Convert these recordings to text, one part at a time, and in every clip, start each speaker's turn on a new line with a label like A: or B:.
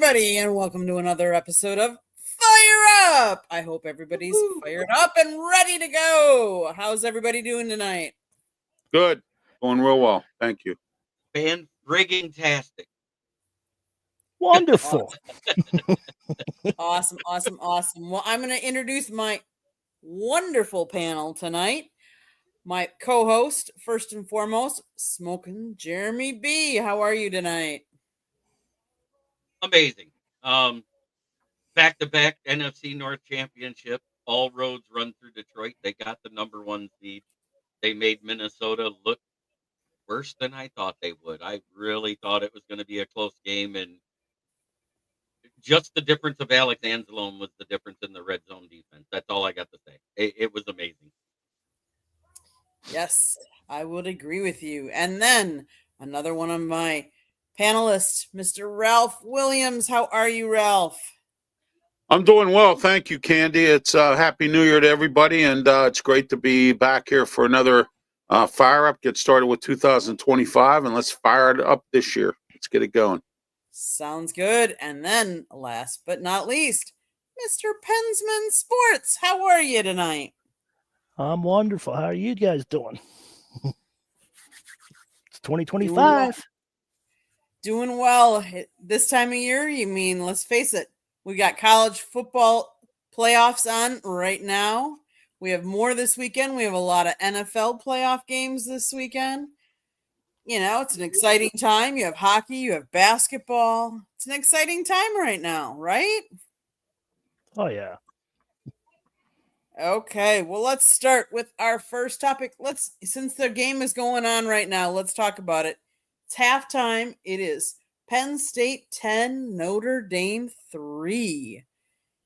A: everybody, and welcome to another episode of Fire Up. I hope everybody's fired up and ready to go. How's everybody doing tonight?
B: Good. Going real well. Thank you.
C: Fan-frigging-tastic.
D: Wonderful.
A: Awesome. Well, I'm going to introduce my wonderful panel tonight. My co-host, first and foremost, Smoking Jeremy B. How are you tonight?
C: Amazing. Back-to-back NFC North Championship. All roads run through Detroit. They got the number one seed. They made Minnesota look worse than I thought they would. I really thought it was going to be a close game, and just the difference of Alex Anzalone was the difference in the red zone defense. That's all I got to say. It was amazing.
A: Yes, I would agree with you. And then another one of my panelists, Mr. Ralph Williams. How are you, Ralph?
B: I'm doing well. Thank you, Candy. It's Happy New Year to everybody, and it's great to be back here for another Fire Up. Get started with 2025, and let's fire it up this year. Let's get it going.
A: Sounds good. And then, last but not least, Mr. Pensman Sports. How are you tonight?
D: I'm wonderful. How are you guys doing? It's 2025.
A: Doing well. This time of year, you mean, let's face it, we got college football playoffs on right now. We have more this weekend. We have a lot of NFL playoff games this weekend. You know, it's an exciting time. You have hockey, you have basketball. It's an exciting time right now, right?
D: Oh, yeah.
A: Okay, well, let's start with our first topic. Since the game is going on right now, let's talk about it. It's halftime. It is Penn State 10, Notre Dame 3.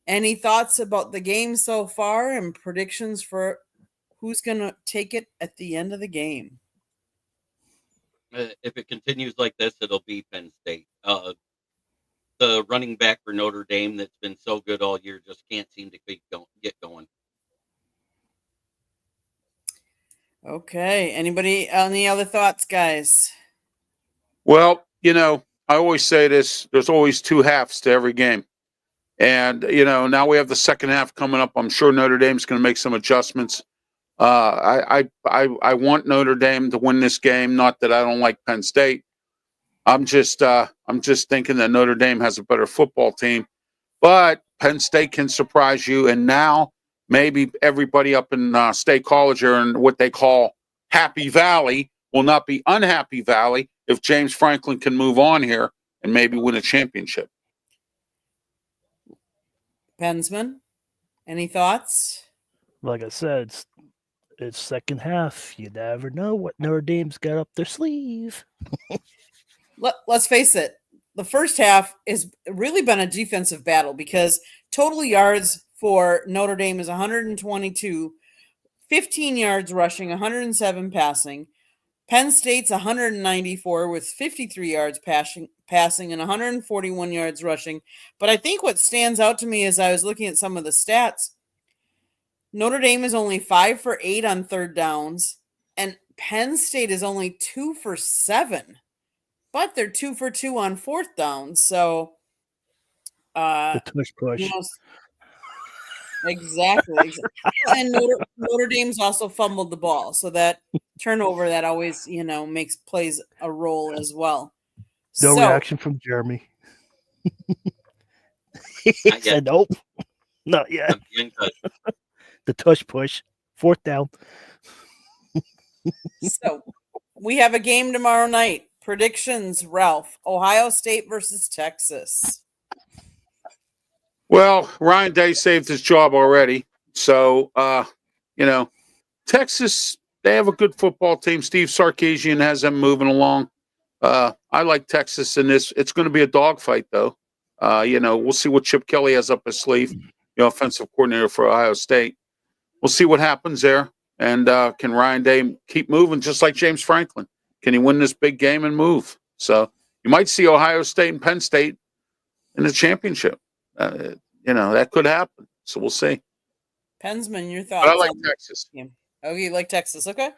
A: Any thoughts about the game so far and predictions for who's going to take it at the end of the game?
C: If it continues like this, it'll be Penn State. The running back for Notre Dame that's been so good all year just can't seem to get going.
A: Okay. Any other thoughts, guys?
B: Well, I always say this. There's always two halves to every game. And, now we have the second half coming up. I'm sure Notre Dame's going to make some adjustments. I want Notre Dame to win this game. Not that I don't like Penn State. I'm just thinking that Notre Dame has a better football team, but Penn State can surprise you. And now maybe everybody up in State College or in what they call Happy Valley will not be Unhappy Valley if James Franklin can move on here and maybe win a championship.
A: Pensman, any thoughts?
D: Like I said, it's second half. You never know what Notre Dame's got up their sleeve.
A: Let's face it. The first half has really been a defensive battle because total yards for Notre Dame is 122, 15 yards rushing, 107 passing. Penn State's 194 with 53 yards passing and 141 yards rushing. But I think what stands out to me as I was looking at some of the stats, Notre Dame is only 5 for 8 on third downs, and Penn State is only 2 for 7. But they're 2 for 2 on fourth down. So
D: the push.
A: Exactly. And Notre Dame's also fumbled the ball. So that turnover that always, plays a role as well.
D: No reaction from Jeremy. He said nope. Not yet. The tush push. Fourth down.
A: So we have a game tomorrow night. Predictions, Ralph. Ohio State versus Texas.
B: Well, Ryan Day saved his job already. So, Texas, they have a good football team. Steve Sarkisian has them moving along. I like Texas in this. It's going to be a dogfight, though. We'll see what Chip Kelly has up his sleeve, offensive coordinator for Ohio State. We'll see what happens there. And can Ryan Day keep moving just like James Franklin? Can he win this big game and move? So you might see Ohio State and Penn State in the championship. That could happen. So we'll see.
A: Pensman, your thoughts?
B: But I like Texas.
A: Oh, you like Texas? Okay.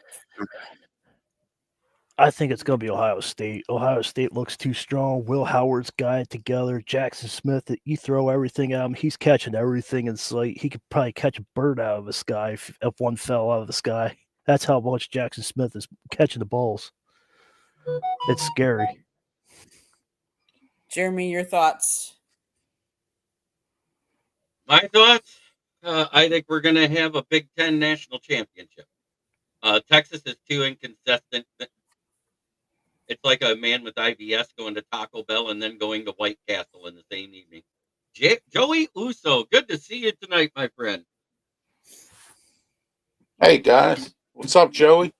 D: I think it's going to be Ohio State. Ohio State looks too strong. Will Howard's got it together. Jackson Smith, you throw everything at him, he's catching everything in sight. He could probably catch a bird out of the sky if one fell out of the sky. That's how much Jackson Smith is catching the balls. It's scary.
A: Jeremy, your thoughts?
C: My thoughts? I think we're going to have a Big Ten national championship. Texas is too inconsistent. It's like a man with IBS going to Taco Bell and then going to White Castle in the same evening. Joey Uso, good to see you tonight, my friend.
B: Hey guys, what's up, Joey?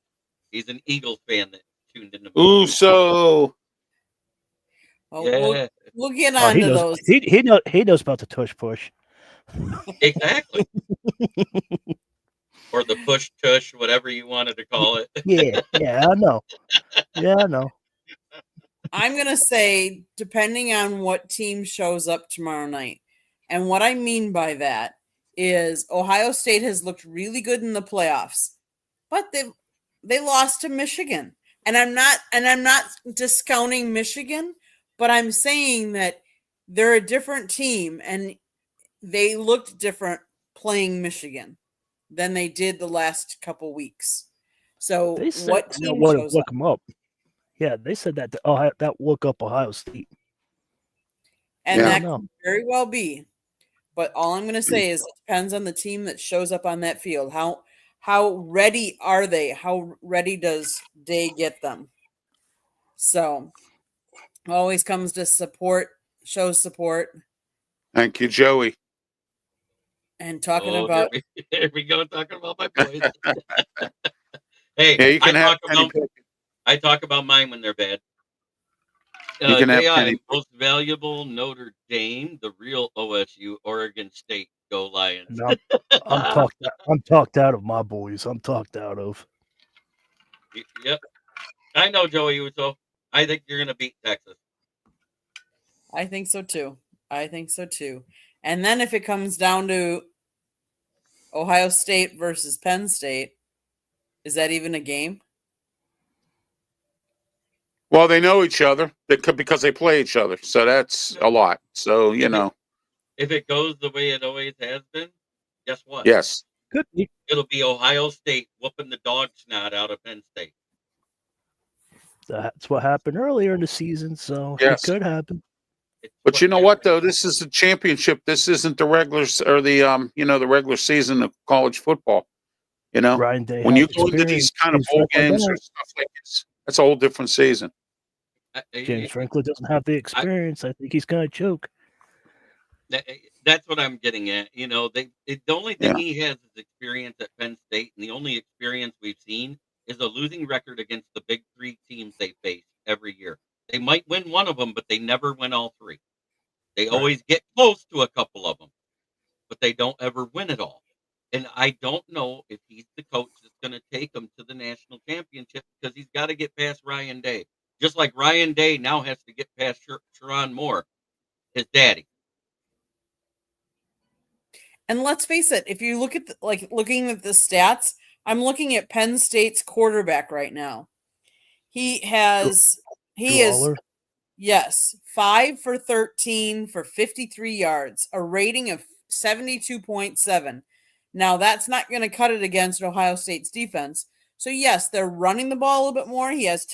C: He's an Eagles fan that tuned into.
B: Uso.
A: Well,
C: Yeah,
A: we'll get
D: Oh,
A: on
D: he
A: to
D: knows.
A: those.
D: He knows about the tush push.
C: exactly. Or the push tush, whatever you wanted to call it.
D: Yeah, I know. Yeah, I know.
A: I'm going to say, depending on what team shows up tomorrow night. And what I mean by that is Ohio State has looked really good in the playoffs, but they lost to Michigan. And I'm not discounting Michigan, but I'm saying that they're a different team and they looked different playing Michigan than they did the last couple weeks. So
D: They said
A: what
D: that
A: team
D: would
A: shows
D: look
A: up?
D: them up. Yeah, they said that that look up Ohio State.
A: And
B: Yeah.
A: that could very well be. But all I'm going to say is it depends on the team that shows up on that field. How ready are they? How ready does Day get them? So always comes to support, shows support,
B: Thank you, Joey.
A: and talking about
C: Here we go, talking about my boys. Hey,
B: Yeah, you can have Kenny
C: I talk about mine when they're bad.
B: You can have
C: JI,
B: Kenny.
C: most valuable Notre Dame, the real OSU, Oregon State. Go Lions.
D: No, I'm talked out of my boys. I'm talked out of.
C: Yep. I know, Joey Uso. I think you're going to beat Texas.
A: I think so too. And then if it comes down to Ohio State versus Penn State, is that even a game?
B: Well, they know each other because they play each other. So that's a lot. So, you know.
C: If it goes the way it always has been, guess what?
B: Yes.
D: Could be.
C: It'll be Ohio State whooping the dog snot out of Penn State.
D: That's what happened earlier in the season, so
B: Yes.
D: it could happen.
B: But you know what, though? This is a championship. This isn't the regular or the the regular season of college football. You know,
D: Ryan Day
B: when
D: has
B: you go into these kind of bowl games or stuff like this, that's a whole different season.
D: James Franklin doesn't have the experience. I think he's going to choke.
C: That's what I'm getting at. You know, the only thing he has is experience at Penn State, and the only experience we've seen is a losing record against the big three teams they face every year. They might win one of them, but they never win all three. They always get close to a couple of them, but they don't ever win it all. And I don't know if he's the coach that's going to take them to the national championship because he's got to get past Ryan Day. Just like Ryan Day now has to get past Sherrone Moore, his daddy.
A: And let's face it, if you look at looking at the stats, I'm looking at Penn State's quarterback right now. He is 5 for 13 for 53 yards, a rating of 72.7. Now that's not going to cut it against Ohio State's defense. So yes, they're running the ball a little bit more. He has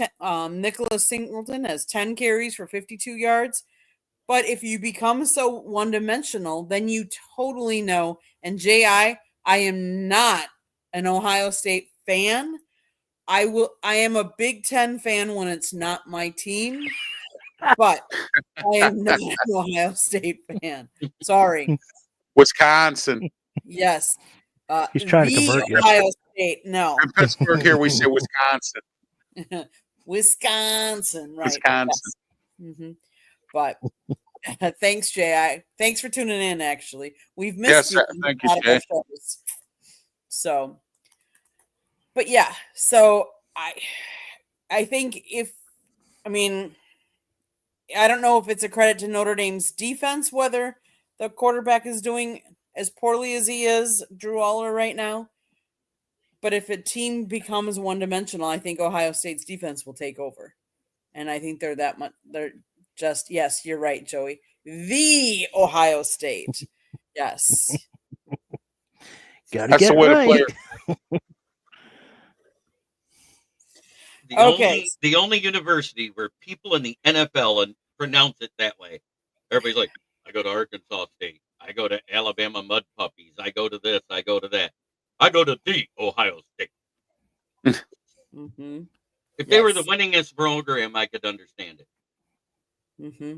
A: Nicholas Singleton has 10 carries for 52 yards. But if you become so one-dimensional, then you totally know. And I am not an Ohio State fan. I am a Big Ten fan when it's not my team, but I am not an Ohio State fan. Sorry.
B: Wisconsin.
A: Yes.
D: He's trying to convert you.
A: Ohio State. No.
B: In Pittsburgh here we say Wisconsin.
A: Wisconsin, right.
B: Wisconsin.
A: Yes. Mm-hmm. But thanks, Jay. Thanks for tuning in, actually. We've missed you.
B: Thank you, Jay.
A: So, but yeah, so I think I don't know if it's a credit to Notre Dame's defense, whether the quarterback is doing as poorly as he is, Drew Aller, right now. But if a team becomes one-dimensional, I think Ohio State's defense will take over. And I think they're that much. They're just, yes, you're right, Joey. The Ohio State. Yes.
D: Gotta
B: That's the
D: get
B: way to
D: right.
B: play it.
C: The only university where people in the NFL and pronounce it that way. Everybody's like, I go to Arkansas State. I go to Alabama Mud Puppies. I go to this. I go to that. I go to the Ohio State.
A: Mm-hmm.
C: If they were the winningest program, I could understand it.
A: Mm-hmm.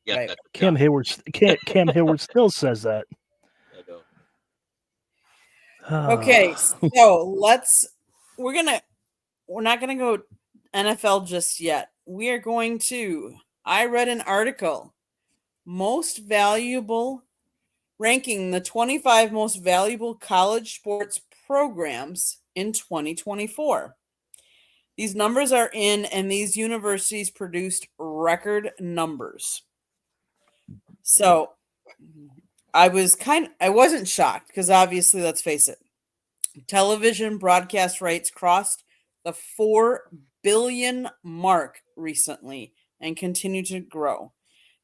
C: Yes,
A: Right.
C: that's
D: Cam Hayward still says that.
C: I know.
A: Okay, so we're not gonna go NFL just yet. We are going to, I read an article, ranking the 25 most valuable college sports programs in 2024. These numbers are in, and these universities produced record numbers. So I wasn't shocked because obviously, let's face it, television broadcast rights crossed the 4 billion mark recently and continue to grow.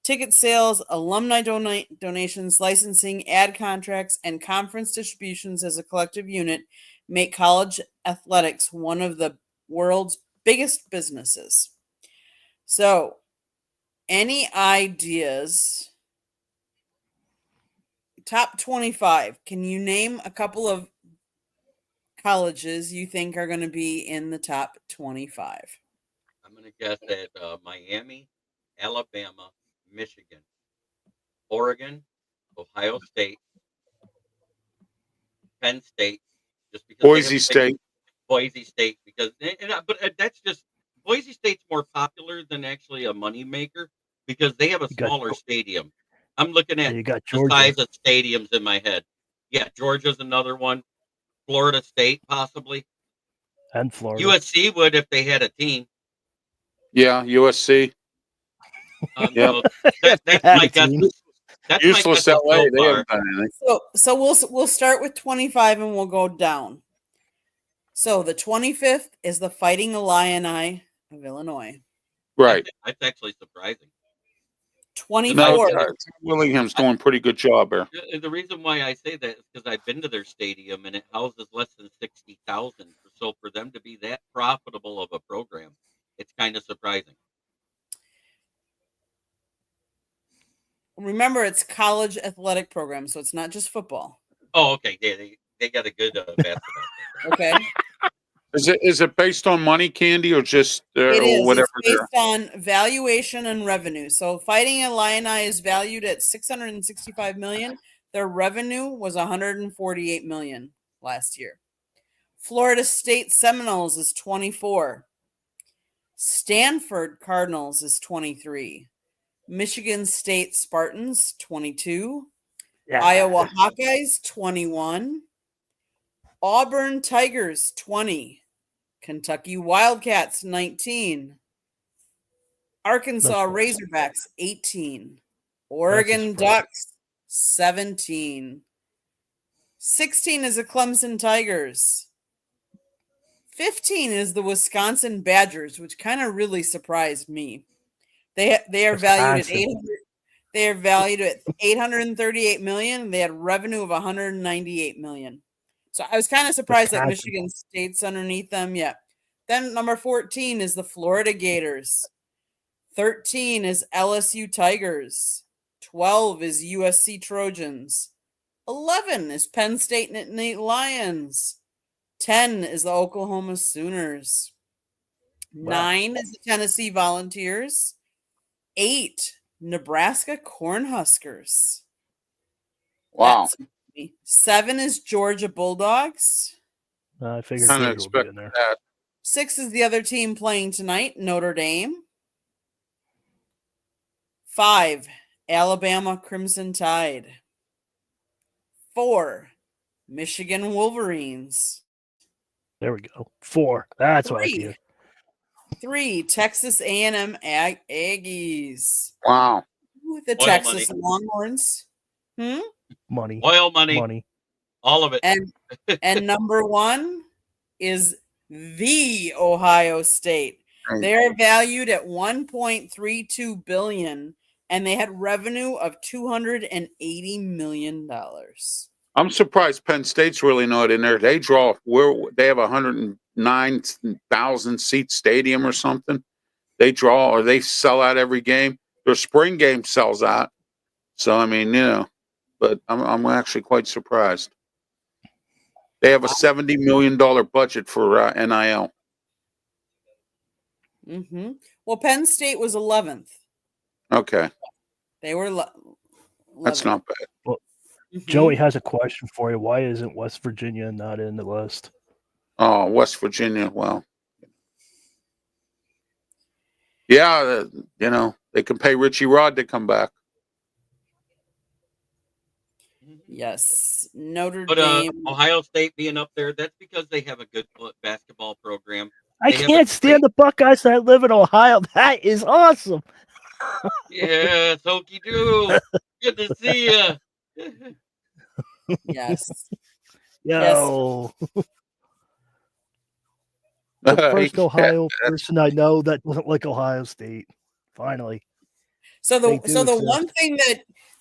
A: Ticket sales, alumni donations, licensing, ad contracts, and conference distributions as a collective unit make college athletics one of the world's biggest businesses. So, any ideas? Top 25. Can you name a couple of colleges you think are going to be in the top 25?
C: I'm going to guess at Miami, Alabama, Michigan, Oregon, Ohio State, Penn State, just because
B: Boise State.
C: Boise State, because but that's just Boise State's more popular than actually a moneymaker because they have a smaller stadium. I'm looking at the size of stadiums in my head. Yeah, Georgia's another one. Florida State, possibly.
D: And Florida.
C: USC would if they had a team.
B: Yeah, USC.
C: So that's my guess. That's
B: useless
C: my guess
B: LA.
C: so
B: They haven't done anything.
A: So we'll start with 25 and we'll go down. So the 25th is the Fighting Illini of Illinois.
B: Right.
C: That's actually surprising.
A: 24.
B: No, Willingham's doing a pretty good job there.
C: The reason why I say that is because I've been to their stadium and it houses less than 60,000. So for them to be that profitable of a program, it's kind of surprising.
A: Remember, it's college athletic program, so it's not just football.
C: Oh, okay. Yeah, they got a good basketball.
A: Okay.
B: Is it based on money, Candy, or just
A: it is.
B: Or whatever?
A: It's based on valuation and revenue. So Fighting Illini is valued at $665 million. Their revenue was $148 million last year. Florida State Seminoles is 24. Stanford Cardinals is 23. Michigan State Spartans 22. Yeah. Iowa Hawkeyes 21. Auburn Tigers 20. Kentucky Wildcats 19. Arkansas Razorbacks 18. Oregon Ducks 17. 16 is the Clemson Tigers. 15 is the Wisconsin Badgers, which kind of really surprised me. They are valued at They are valued at $838 million. They had revenue of $198 million. So I was kind of surprised that Michigan State's underneath them. Yeah. Then number 14 is the Florida Gators. 13 is LSU Tigers. 12 is USC Trojans. 11 is Penn State Nittany Lions. 10 is the Oklahoma Sooners. 9 is the Tennessee Volunteers. 8, Nebraska Cornhuskers.
B: Wow.
A: 7 is Georgia Bulldogs.
D: I figured
B: kind of expect that.
A: 6 is the other team playing tonight, Notre Dame. 5, Alabama Crimson Tide. 4, Michigan Wolverines.
D: There we go. 4. That's what I hear.
A: 3, Texas A&M Aggies.
B: Wow.
A: The Texas Longhorns.
D: Money.
C: Oil money.
D: Money.
C: All of it.
A: And number one is the Ohio State.
B: Right.
A: They are valued at 1.32 billion, and they had revenue of $280 million.
B: I'm surprised Penn State's really not in there. They draw they have 109,000 seat stadium or something. They draw or they sell out every game. Their spring game sells out. So I mean, but I'm actually quite surprised. They have a $70 million budget for NIL.
A: Mm-hmm. Well, Penn State was 11th.
B: Okay,
A: They were.
B: that's not bad.
D: Joey has a question for you. Why isn't West Virginia not in the list?
B: Oh, West Virginia. Well, yeah, they can pay Richie Rod to come back.
A: Yes, Notre
C: But
A: Dame.
C: Ohio State being up there, that's because they have a good basketball program.
D: I
C: They have
D: can't
C: a
D: stand the Buckeyes that live in Ohio. That is awesome.
C: Yeah, Okie do. Good to see you.
A: Yes.
D: Yo, the first Ohio person I know that doesn't like Ohio State. Finally.
A: So
D: They do
A: the
D: exist.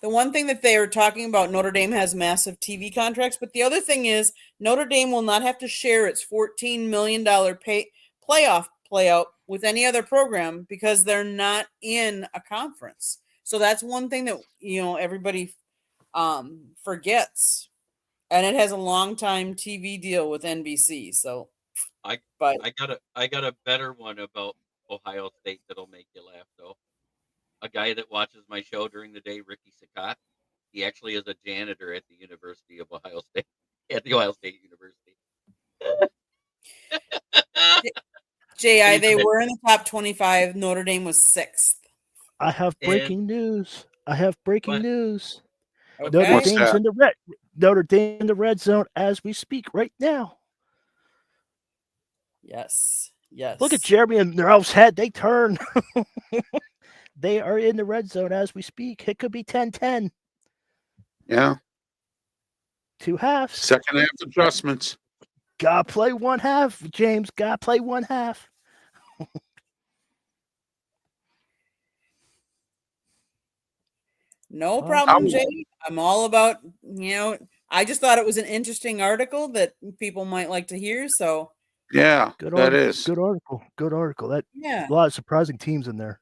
A: one thing that they are talking about, Notre Dame has massive TV contracts, but the other thing is Notre Dame will not have to share its $14 million playoff playout with any other program because they're not in a conference. So that's one thing that everybody forgets, and it has a long time TV deal with NBC. So,
C: I got a better one about Ohio State that'll make you laugh though. A guy that watches my show during the day, Ricky Sakat. He actually is a janitor at the University of Ohio State, at the Ohio State University.
A: JI, they were in the top 25. Notre Dame was 6th.
D: I have breaking news. Okay.
A: Okay.
D: Notre Dame's in the red. Notre Dame in the red zone as we speak right now.
A: Yes. Yes.
D: Look at Jeremy and their elf's head. They turn. They are in the red zone as we speak. It could be 10-10.
B: Yeah.
D: 2 halves.
B: Second half adjustments.
D: Gotta play 1 half, James. Gotta play 1 half.
A: No problem, Jay. I'm all about, I just thought it was an interesting article that people might like to hear. So
B: yeah,
D: good article. That
A: yeah,
D: a lot of surprising teams in there.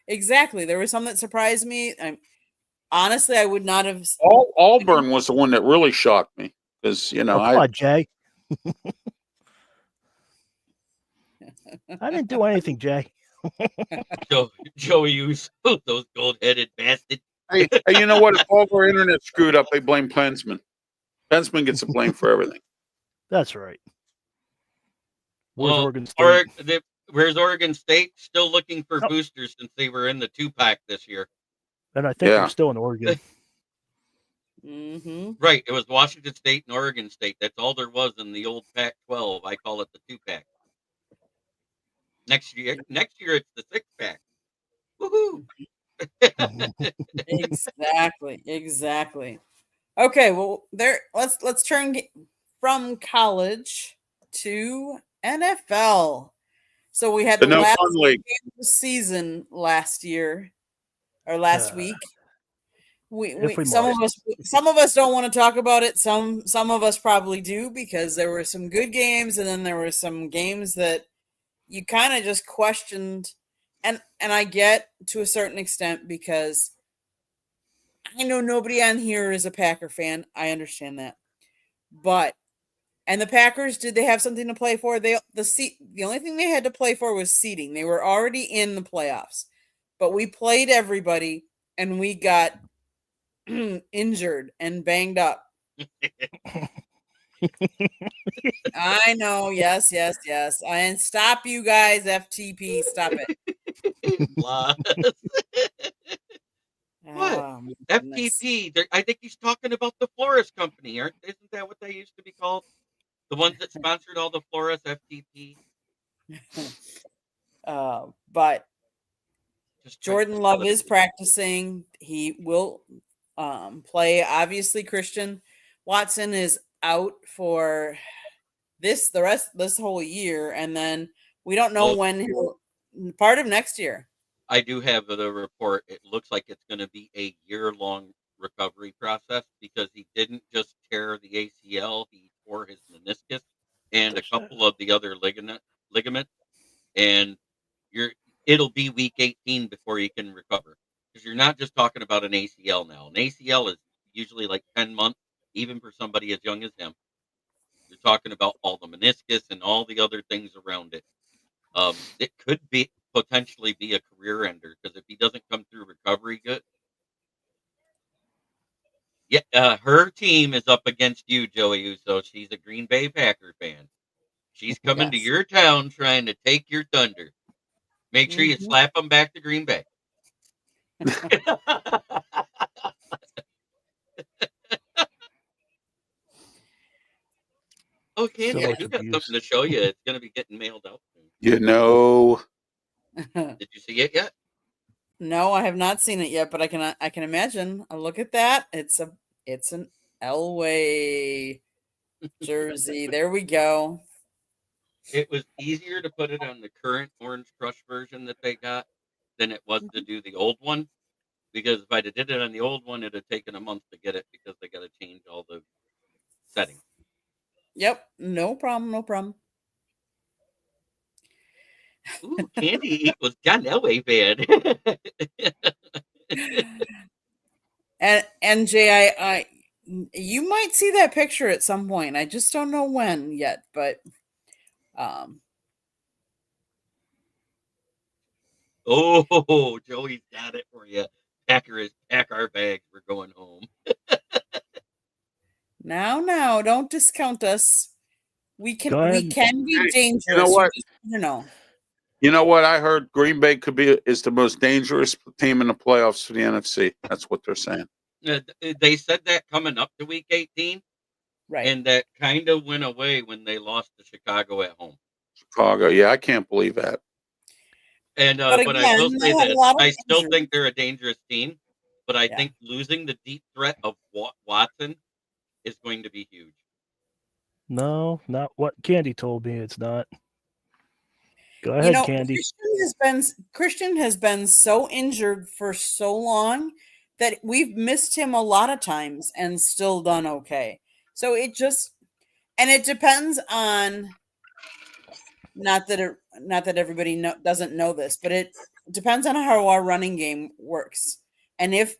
A: Exactly. There was some that surprised me. Honestly, I would not have.
B: Auburn was the one that really shocked me because come
D: on, Jay. I didn't do anything, Jay.
C: Joey, you those gold-headed bastards.
B: Hey, you know what? If all of our internet screwed up, they blame Pensman. Pensman gets the blame for everything.
D: That's right. Where's Oregon
C: State? Where's Oregon State? Still looking for boosters since they were in the 2-pack this year.
D: And I think they're still in Oregon.
A: Mm-hmm.
C: Right. It was Washington State and Oregon State. That's all there was in the old Pac-12. I call it the 2-pack. Next year it's the 6-pack. Woohoo!
A: Exactly. Okay, well, let's turn from college to NFL. So we had the last game of the season last year or last week. Some of us don't want to talk about it. Some of us probably do because there were some good games and then there were some games that you kind of just questioned. And I get to a certain extent because I know nobody on here is a Packer fan. I understand that. And the Packers, did they have something to play for? The only thing they had to play for was seeding. They were already in the playoffs. But we played everybody and we got injured and banged up. I know. Yes. And stop, you guys. FTP. Stop it.
C: What? FTP? I think he's talking about the Flores Company. Isn't that what they used to be called? The ones that sponsored all the Flores, FTP.
A: But Jordan Love is practicing. He will play. Obviously, Christian Watson is out for this whole year, and then we don't know
C: Well,
A: when he'll part of next year.
C: I do have the report. It looks like it's going to be a year-long recovery process because he didn't just tear the ACL; he tore his meniscus and a couple of the other ligaments. And it'll be week 18 before you can recover because you're not just talking about an ACL now. An ACL is usually like 10 months, even for somebody as young as him. You're talking about all the meniscus and all the other things around it. It could be potentially be a career ender because if he doesn't come through recovery good, yeah, her team is up against you, Joey Uso. She's a Green Bay Packer fan. She's coming to
A: Yes.
C: your town trying to take your thunder. Make sure you
A: Mhm.
C: slap them back to Green Bay. Oh, Candy,
D: So
C: I
D: much
C: do got
D: abuse.
C: something to show you. It's going to be getting mailed out soon.
B: You know,
C: Did you see it yet?
A: No, I have not seen it yet, but I can imagine. Look at that. It's an Elway jersey. There we go.
C: It was easier to put it on the current Orange Crush version that they got than it was to do the old one. Because if I'd have did it on the old one, it'd have taken a month to get it because they got to change all the settings.
A: Yep, no problem, no problem.
C: Ooh, Candy equals John Elway fan.
A: And Jay, I you might see that picture at some point. I just don't know when yet, but um
C: Oh, Joey's got it for you. Pack our bags. We're going home.
A: now, don't discount us. We
D: Go
A: can
D: ahead.
A: be
B: hey,
A: dangerous.
B: you know what?
A: just never know.
B: You know what? I heard Green Bay is the most dangerous team in the playoffs for the NFC. That's what they're saying.
C: They said that coming up to week 18,
A: Right.
C: and that kind of went away when they lost to Chicago at home.
B: Chicago. Yeah, I can't believe that.
C: And
A: But
C: but I
A: again,
C: will
A: they
C: say
A: had a
C: this:
A: lot of
C: I still
A: injuries.
C: think they're a dangerous team, but I
A: Yeah.
C: think losing the deep threat of Watson is going to be huge.
D: No, not what Candy told me. It's not. Go
A: You
D: ahead,
A: know,
D: Candy.
A: Christian has been so injured for so long that we've missed him a lot of times and still done okay. So it depends on not that everybody doesn't know this, but it depends on how our running game works. And if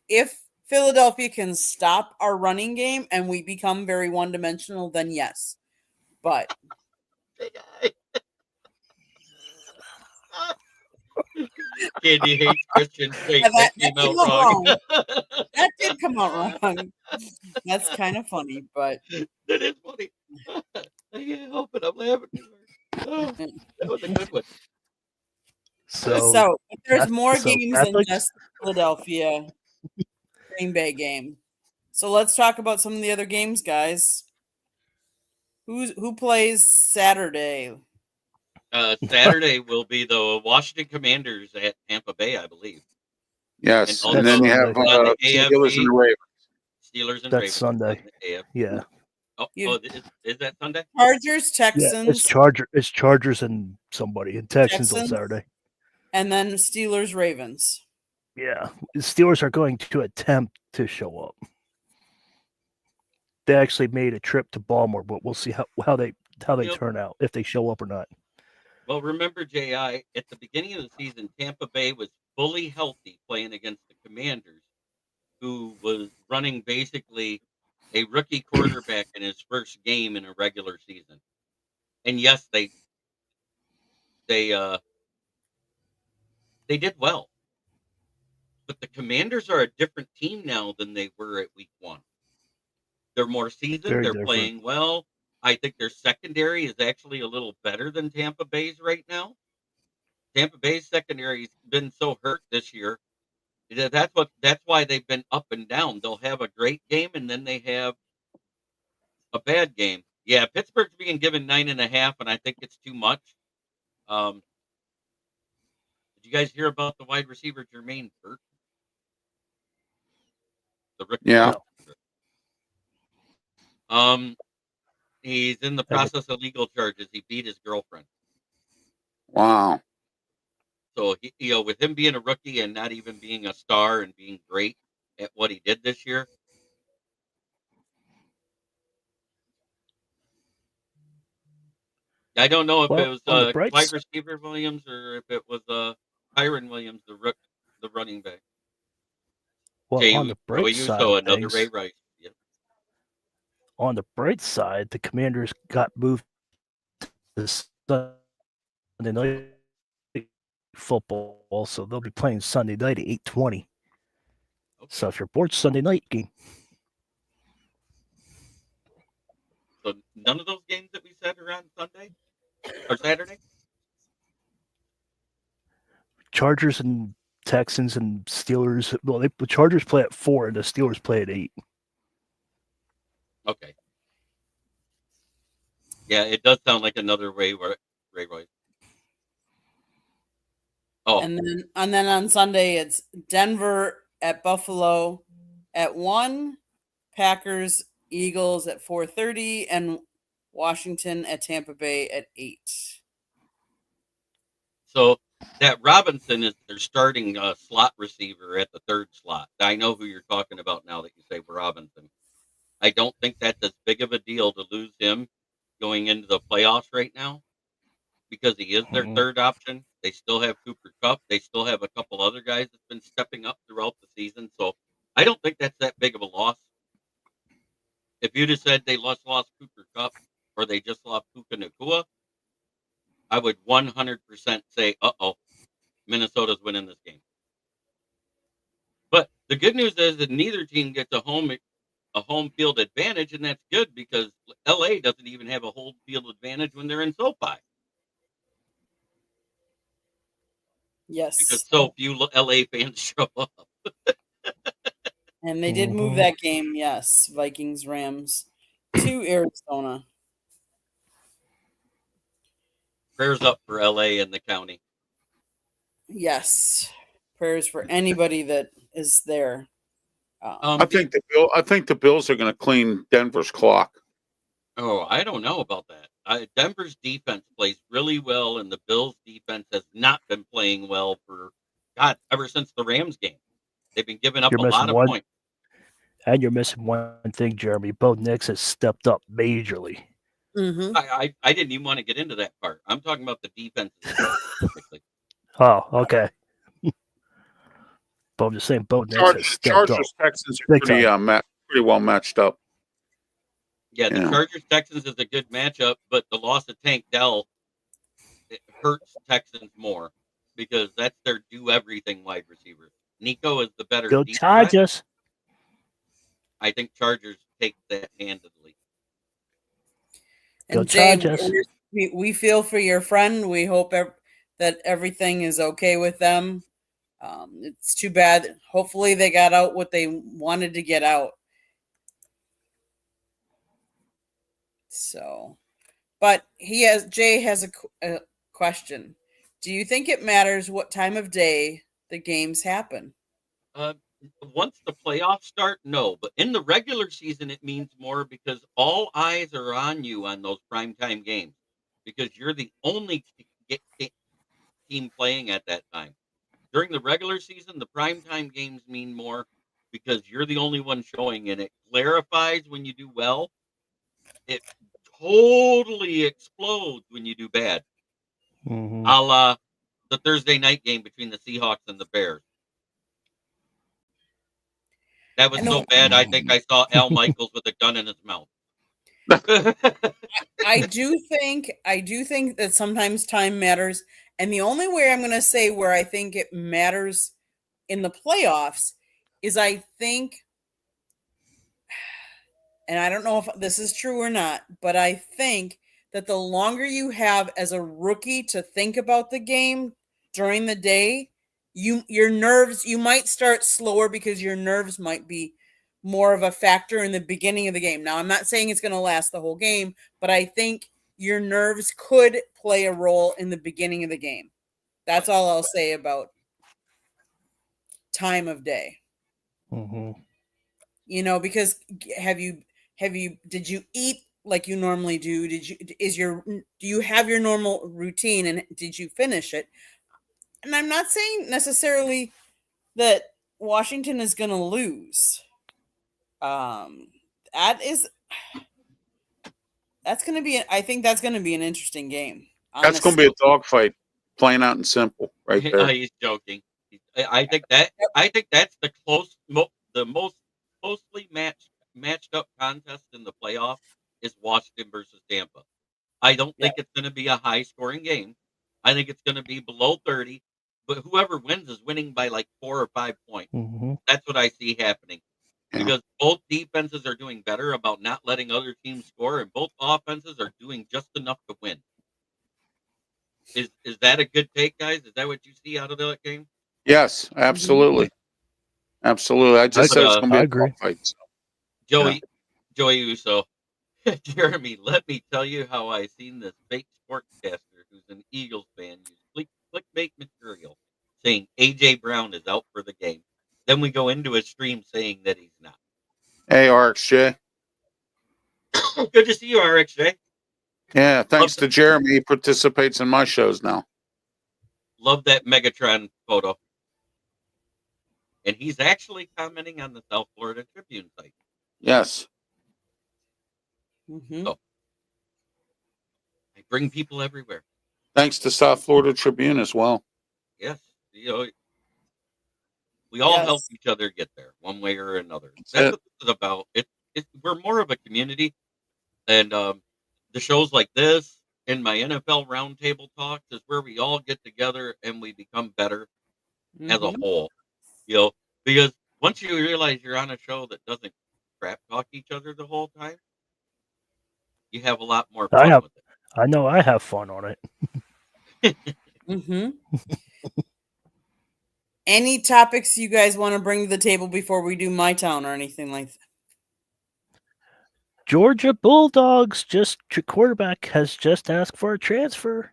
A: Philadelphia can stop our running game and we become very one-dimensional, then yes. But
C: Candy hates Christian State.
A: that
C: That came out
A: came out
C: wrong.
A: wrong. That did come out wrong. That's kind of funny, but
C: That is funny. I can't help it. I'm laughing too hard. Oh, that was a good one.
D: So,
A: there's more
D: so
A: games than
D: Catholics.
A: just the Philadelphia Green Bay game. So let's talk about some of the other games, guys. Who plays Saturday?
C: Saturday will be the Washington Commanders at Tampa Bay, I believe.
B: Yes,
C: And
B: and then you
D: Sunday.
B: have
C: on the
B: Steelers and
C: AFC,
B: the Ravens.
C: Steelers and
D: That's
C: Ravens
D: Sunday.
C: on the AFC.
D: Yeah,
C: Is that Sunday?
A: Chargers,
D: yeah.
A: Texans,
D: It's Chargers and somebody, and Texans on
A: Texans.
D: Saturday.
A: and then Steelers, Ravens.
D: Yeah, the Steelers are going to attempt to show up. They actually made a trip to Baltimore, but we'll see how they
C: Yep.
D: turn out, if they show up or not.
C: Well, remember, J.I., at the beginning of the season, Tampa Bay was fully healthy playing against the Commanders, who was running basically a rookie quarterback in his first game in a regular season. And yes, they did well. But the Commanders are a different team now than they were at week 1. They're more seasoned.
D: Very
C: They're
D: different.
C: playing well. I think their secondary is actually a little better than Tampa Bay's right now. Tampa Bay's secondary's been so hurt this year. That's why they've been up and down. They'll have a great game and then they have a bad game. Yeah, Pittsburgh's being given 9.5, and I think it's too much. Did you guys hear about the wide receiver Jermaine Burton? The rookie.
B: Yeah.
D: No.
C: He's in the
D: Have it-
C: process of legal charges. He beat his girlfriend.
B: Wow.
C: So with him being a rookie and not even being a star and being great at what he did this year, I don't know if it
D: Well,
C: was
D: on the bright
C: wide
D: side,
C: receiver Williams or if it was Kyron Williams, the running back.
D: on the
C: Joey
D: bright side
C: Uso,
D: of
C: another Ray
D: things,
C: Rice. Yep.
D: on the bright side, the Commanders got moved to Sunday night football, so they'll be playing Sunday night at 8:20.
C: Okay.
D: So if you're bored Sunday night game,
C: So none of those games that we said are on Sunday or Saturday.
D: Chargers and Texans and Steelers. Well, the Chargers play at 4 and the Steelers play at 8.
C: Okay. Yeah, it does sound like another Ray Rice. Oh,
A: And then on Sunday it's Denver at Buffalo at 1, Packers Eagles at 4:30, and Washington at Tampa Bay at 8.
C: so that Robinson is their starting slot receiver at the third slot. I know who you're talking about now that you say Robinson. I don't think that's as big of a deal to lose him going into the playoffs right now because he is their third option. They still have Cooper Kupp. They still have a couple other guys that's been stepping up throughout the season. So I don't think that's that big of a loss. If you'd have said they lost Cooper Kupp or they just lost Puka Nacua, I would 100% say, Minnesota's winning this game. But the good news is that neither team gets a home field advantage, and that's good because LA doesn't even have a home field advantage when they're in SoFi because
A: Yes.
C: so few LA fans show up.
A: And they did move that game, yes, Vikings Rams to Arizona.
C: Prayers up for LA and the county.
A: Yes. Prayers for anybody that is there.
B: I think the Bills are going to clean Denver's clock.
C: Oh, I don't know about that. Denver's defense plays really well, and the Bills' defense has not been playing well ever since the Rams game. They've been giving up
D: You're
C: a lot of points.
D: And you're missing one thing, Jeremy. Bo Nix has stepped up majorly.
A: Mm-hmm.
C: I didn't even want to get into that part. I'm talking about the defense specifically.
D: Oh, okay. But I'm just saying, Bo Nix has stepped up.
B: Chargers Texans are pretty well matched up.
C: Yeah, the Chargers Texans is a good matchup, but the loss of Tank Dell it hurts Texans more because that's their do everything wide receiver. Nico is the better.
D: Go
C: deep
D: Chargers!
C: threat. I think Chargers take that handedly.
A: And
D: Go
A: Jay,
D: Chargers.
A: we feel for your friend. We hope that everything is okay with them. It's too bad. Hopefully they got out what they wanted to get out. So, but Jay has a question. Do you think it matters what time of day the games happen?
C: Once the playoffs start, no. But in the regular season, it means more because all eyes are on you on those primetime games because you're the only team playing at that time. During the regular season, the primetime games mean more because you're the only one showing, and it clarifies when you do well. It totally explodes when you do bad.
D: Mm-hmm.
C: A la the Thursday night game between the Seahawks and the Bears. That was so bad, I think I saw Al Michaels with a gun in his mouth.
A: I do think that sometimes time matters. And the only way I'm going to say where I think it matters in the playoffs is I think, and I don't know if this is true or not, but I think that the longer you have as a rookie to think about the game during the day, your nerves, you might start slower because your nerves might be more of a factor in the beginning of the game. Now, I'm not saying it's going to last the whole game, but I think your nerves could play a role in the beginning of the game. That's all I'll say about time of day.
D: Mm-hmm.
A: Because have you Did you eat like you normally do? Do you have your normal routine, and did you finish it? And I'm not saying necessarily that Washington is going to lose. Um, that is that's going to be. I think that's going to be an interesting game.
B: That's going to be a dogfight, plain out and simple, right there.
C: He's joking. I think that's the the most closely matched up contest in the playoff is Washington versus Tampa. I don't think it's going to be a high scoring game. I think it's going to be below 30, but whoever wins is winning by like 4 or 5 points.
D: Mm-hmm.
C: That's what I see happening. Because both defenses are doing better about not letting other teams score, and both offenses are doing just enough to win. Is that a good take, guys? Is that what you see out of that game?
B: Yes, absolutely. Absolutely. I just said it's going to be a dogfight. So.
C: Joey Uso. Jeremy, let me tell you how I seen this fake sportscaster who's an Eagles fan use clickbait material saying A.J. Brown is out for the game. Then we go into his stream saying that he's not.
B: Hey, RxJ.
C: Good to see you, RxJ.
B: Yeah, thanks to Jeremy. He participates in my shows now.
C: Love that Megatron photo. And he's actually commenting on the South Florida Tribune site.
B: Yes.
A: Mm-hmm.
C: So, I bring people everywhere.
B: Thanks to South Florida Tribune as well.
C: Yes. We all help each other get there one way or another. That's what this is about. We're more of a community. And the shows like this and my NFL Roundtable Talks is where we all get together and we become better as a whole. Because once you realize you're on a show that doesn't crap talk each other the whole time, you have a lot more fun with it.
D: I know I have fun on it.
A: Mm-hmm. Any topics you guys want to bring to the table before we do my town or anything like that?
D: Georgia Bulldogs quarterback has just asked for a transfer.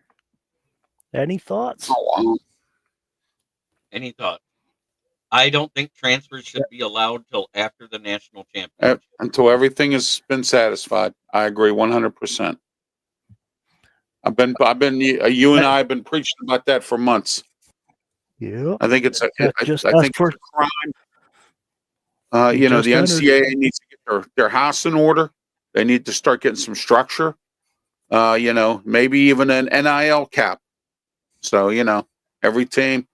D: Any thoughts?
B: Oh, wow.
C: Any thoughts? I don't think transfers should be allowed till after the national championship.
B: Until everything has been satisfied. I agree 100%. You and I have been preaching about that for months.
D: Yeah.
B: I think it's a crime. The NCAA needs to get their house in order. They need to start getting some structure. Maybe even an NIL cap. So, every team,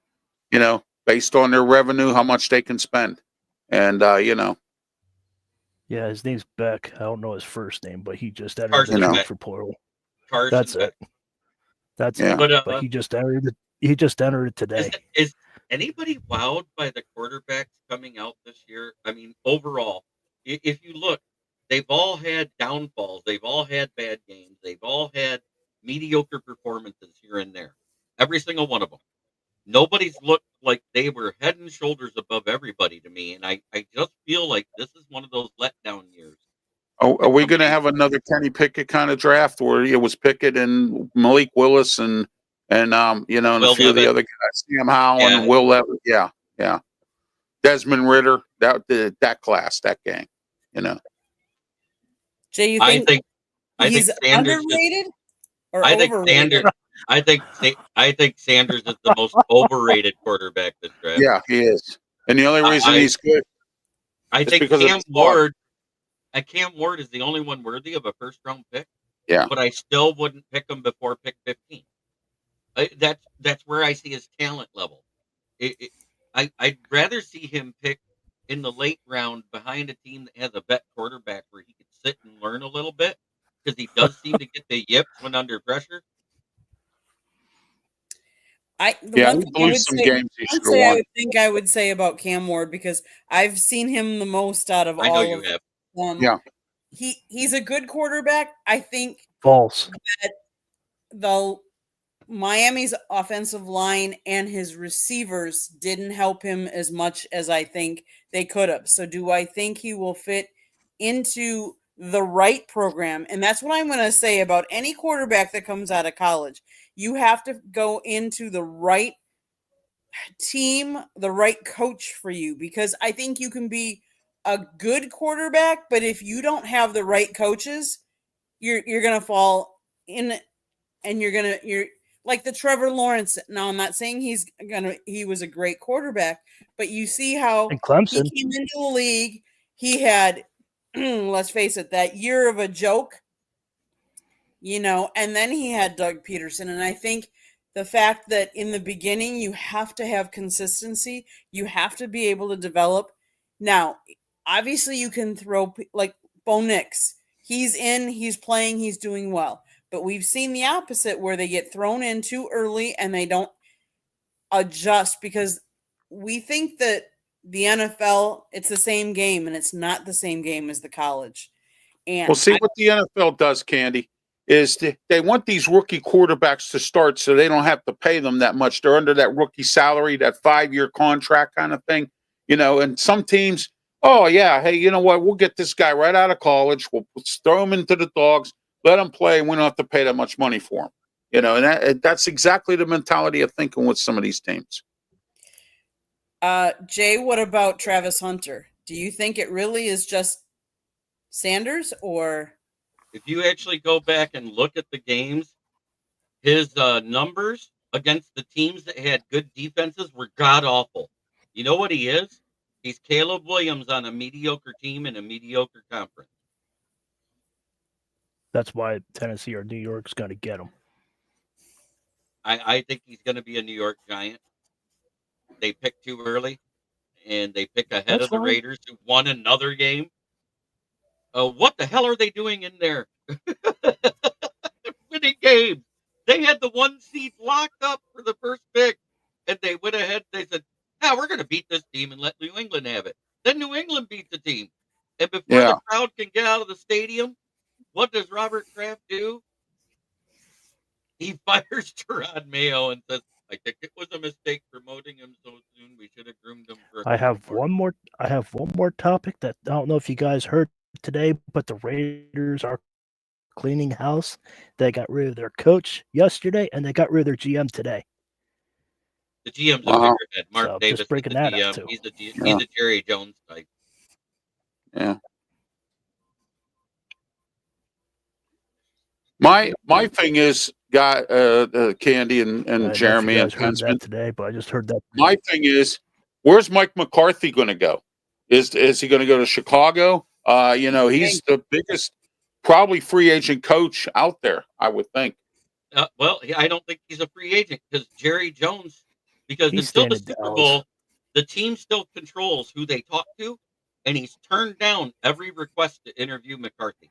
B: based on their revenue, how much they can spend. And,
D: Yeah, his name's Beck. I don't know his first name, but he just entered the for portal. That's it. That's it. But he just entered it. He just entered it today.
C: Is anybody wowed by the quarterbacks coming out this year? I mean, overall, if you look, they've all had downfalls. They've all had bad games. They've all had mediocre performances here and there. Every single one of them. Nobody's looked like they were head and shoulders above everybody to me. And I just feel like this is one of those letdown years.
B: Are we going to have another Kenny Pickett kind of draft where it was Pickett and Malik Willis and and a few of the other guys, Sam Howell and Will Levitt. Yeah. Desmond Ritter, that class, that gang,
A: Jay, you think he's
C: Sanders
A: underrated or
C: overrated? I think Sanders is the most overrated quarterback this draft.
B: Yeah, he is. And the only reason he's good,
C: I think Cam Ward is the only one worthy of a first-round pick.
B: Yeah,
C: but I still wouldn't pick him before pick 15. That's where I see his talent level. I'd rather see him pick in the late round behind a team that has a vet quarterback where he could sit and learn a little bit, because he does seem to get the yips when under pressure.
A: I would say about Cam Ward, because I've seen him the most out of all. I know you have.
B: Yeah,
A: he's a good quarterback. I think
D: false
A: that the Miami's offensive line and his receivers didn't help him as much as I think they could have. So do I think he will fit into the right program? And that's what I'm going to say about any quarterback that comes out of college. You have to go into the right team, the right coach for you, because I think you can be a good quarterback, but if you don't have the right coaches, you're gonna fall in, and you're like the Trevor Lawrence. Now, I'm not saying he was a great quarterback, but you see how
D: And
A: he
D: Clemson,
A: came into the league. He had, let's face it, that year of a joke, and then he had Doug Peterson. And I think the fact that in the beginning you have to have consistency, you have to be able to develop. Now, obviously, you can throw like Bo Nix. He's in, he's playing, he's doing well. But we've seen the opposite where they get thrown in too early and they don't adjust, because we think that the NFL, it's the same game, and it's not the same game as the college. And
B: Well, see what the NFL does, Candy, is they want these rookie quarterbacks to start so they don't have to pay them that much. They're under that rookie salary, that 5-year contract kind of thing, and some teams, oh, yeah, hey, you know what? We'll get this guy right out of college. We'll throw him into the dogs, let him play, and we don't have to pay that much money for him. And that's exactly the mentality of thinking with some of these teams.
A: Jay, what about Travis Hunter? Do you think it really is just Sanders, or
C: If you actually go back and look at the games, his numbers against the teams that had good defenses were god awful. You know what he is? He's Caleb Williams on a mediocre team in a mediocre conference.
D: that's why Tennessee or New York's going to get him.
C: I think he's going to be a New York Giant. They pick too early, and they pick ahead
D: That's
C: of the
D: fine.
C: Raiders, who won another game. What the hell are they doing in there? Winning games. They had the 1 seed locked up for the first pick, and they went ahead. They said, "Now we're going to beat this team and let New England have it." Then New England beat the team, and before
B: Yeah.
C: the crowd can get out of the stadium, what does Robert Kraft do? He fires Gerard Mayo and says, "I think it was a mistake promoting him so soon. We should have groomed him for a
D: I have
C: couple more."
D: one more topic that I don't know if you guys heard today, but the Raiders are cleaning house. They got rid of their coach yesterday, and they got rid of their GM today.
C: The GM's a
B: Wow.
C: figurehead. Mark
D: So,
C: Davis
D: just
C: is
D: breaking
C: the
D: that up,
C: GM.
D: too.
C: He's a Jerry Jones type.
B: Yeah. My thing is, Candy and
D: I don't know if
B: Jeremy
D: you
B: and
D: guys heard
B: Pensman.
D: that today, but I just heard that.
B: My thing is, where's Mike McCarthy going to go? Is he going to go to Chicago? He's the biggest, probably free agent coach out there, I would think.
C: Well, I don't think he's a free agent because Jerry Jones, because
D: He's
C: until the
D: staying in
C: Super
D: Dallas.
C: Bowl, the team still controls who they talk to, and he's turned down every request to interview McCarthy.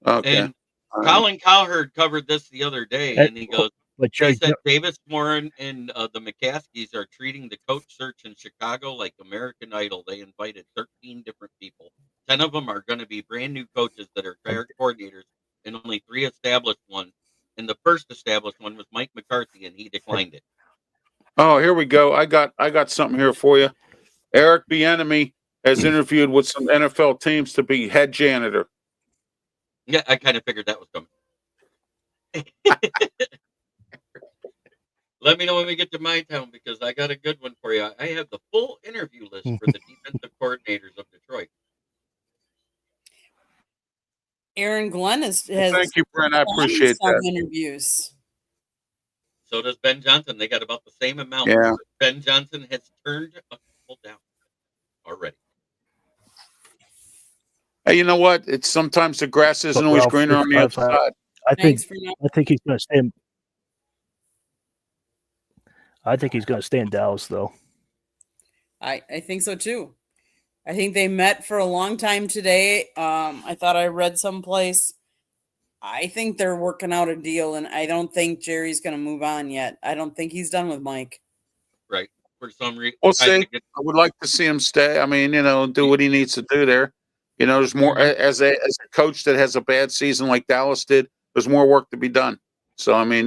B: Okay.
C: And
B: All right.
C: Colin Cowherd covered this the other day,
D: Hey,
C: and he goes,
D: But
C: he
D: Jerry,
C: said Davis Warren and the McCaskies are treating the coach search in Chicago like American Idol. They invited 13 different people. 10 of them are going to be brand new coaches that are coordinators, and only 3 established ones. And the first established one was Mike McCarthy, and he declined it.
B: Oh, here we go. I got something here for you. Eric Bieniemy has interviewed with some NFL teams to be head janitor.
C: Yeah, I kind of figured that was coming. Let me know when we get to my town, because I got a good one for you. I have the full interview list for the defensive coordinators of Detroit.
A: Aaron Glenn has
B: Thank you, Brent. I
A: done
B: appreciate
A: some
B: that.
A: interviews.
C: So does Ben Johnson. They got about the same amount.
B: Yeah.
C: Ben Johnson has turned a couple down already.
B: Hey, you know what? It's sometimes the grass isn't
D: But
B: always
D: Ralph,
B: greener on the other side.
D: I think
A: Thanks for not.
D: I think he's going to stay. I think he's going to stay in Dallas, though.
A: I think so too. I think they met for a long time today. I thought I read someplace. I think they're working out a deal, and I don't think Jerry's going to move on yet. I don't think he's done with Mike.
C: Right. For some reason.
B: We'll see. I would like to see him stay. I mean, do what he needs to do there. There's more as a coach that has a bad season like Dallas did. There's more work to be done. So I mean,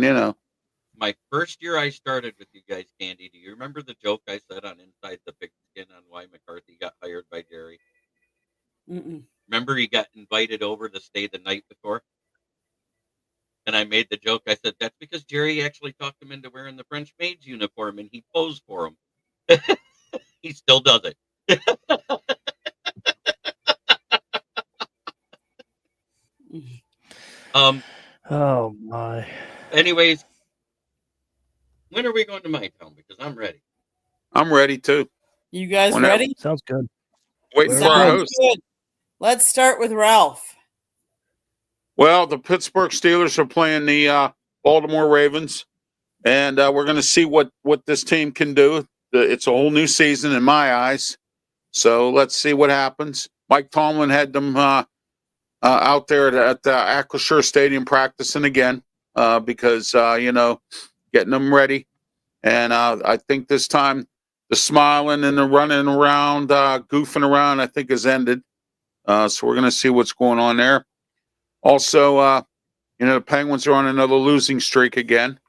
C: My first year I started with you guys, Candy, do you remember the joke I said on Inside the Big Skin on why McCarthy got hired by Jerry?
A: Mm-mm.
C: Remember he got invited over to stay the night before? And I made the joke. I said, that's because Jerry actually talked him into wearing the French maid's uniform, and he posed for him. He still does it. Um.
D: Oh my!
C: Anyways, when are we going to my town? Because I'm ready.
B: I'm ready too.
A: You guys
B: Whenever.
A: ready?
D: Sounds good.
B: Waiting for
D: We're
B: our
D: ready.
B: host.
A: Good. Let's start with Ralph.
B: Well, the Pittsburgh Steelers are playing the Baltimore Ravens, and we're going to see what this team can do. It's a whole new season in my eyes, so let's see what happens. Mike Tomlin had them out there at the Acrisure Stadium practicing again because getting them ready, and I think this time the smiling and the running around, goofing around, I think has ended. So we're going to see what's going on there. Also, the Penguins are on another losing streak again.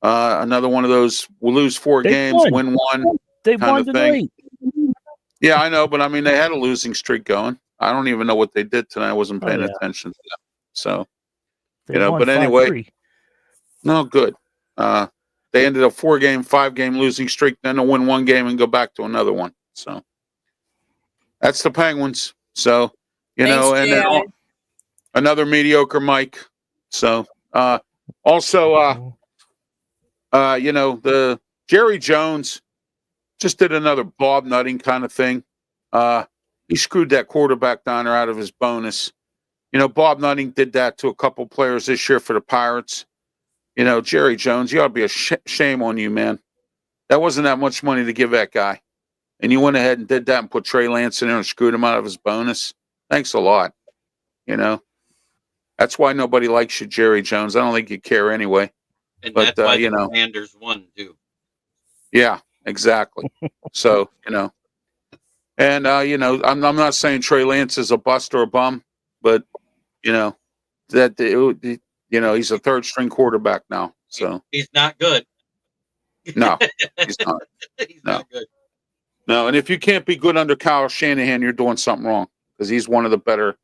B: Another one of those we'll lose 4
D: They
B: games,
D: won.
B: win 1
D: They
B: kind
D: won
B: of thing.
D: tonight.
B: Yeah, I know, but I mean they had a losing streak going. I don't even know what they did tonight. I wasn't paying attention to them. So,
D: They won
B: but anyway,
D: 5-3.
B: no good. They ended a 4-game, 5-game losing streak, then they'll win 1 game and go back to another one. So that's the Penguins. So,
A: Thanks,
B: and then
A: J.I.
B: another mediocre Mike. So also the Jerry Jones just did another Bob nutting kind of thing. He screwed that quarterback down there out of his bonus. Bob Nutting did that to a couple players this year for the Pirates. Jerry Jones, you ought to be a shame on you, man. That wasn't that much money to give that guy. And you went ahead and did that and put Trey Lance in there and screwed him out of his bonus. Thanks a lot. That's why nobody likes you, Jerry Jones. I don't think you care anyway.
C: And
B: But,
C: that's why the Commanders won, too.
B: Yeah, exactly. So, and, I'm not saying Trey Lance is a bust or a bum, but, that he's a third string quarterback now. So
C: he's not good.
B: No, he's not.
C: He's not good.
B: No, and if you can't be good under Kyle Shanahan, you're doing something wrong because he's one of the better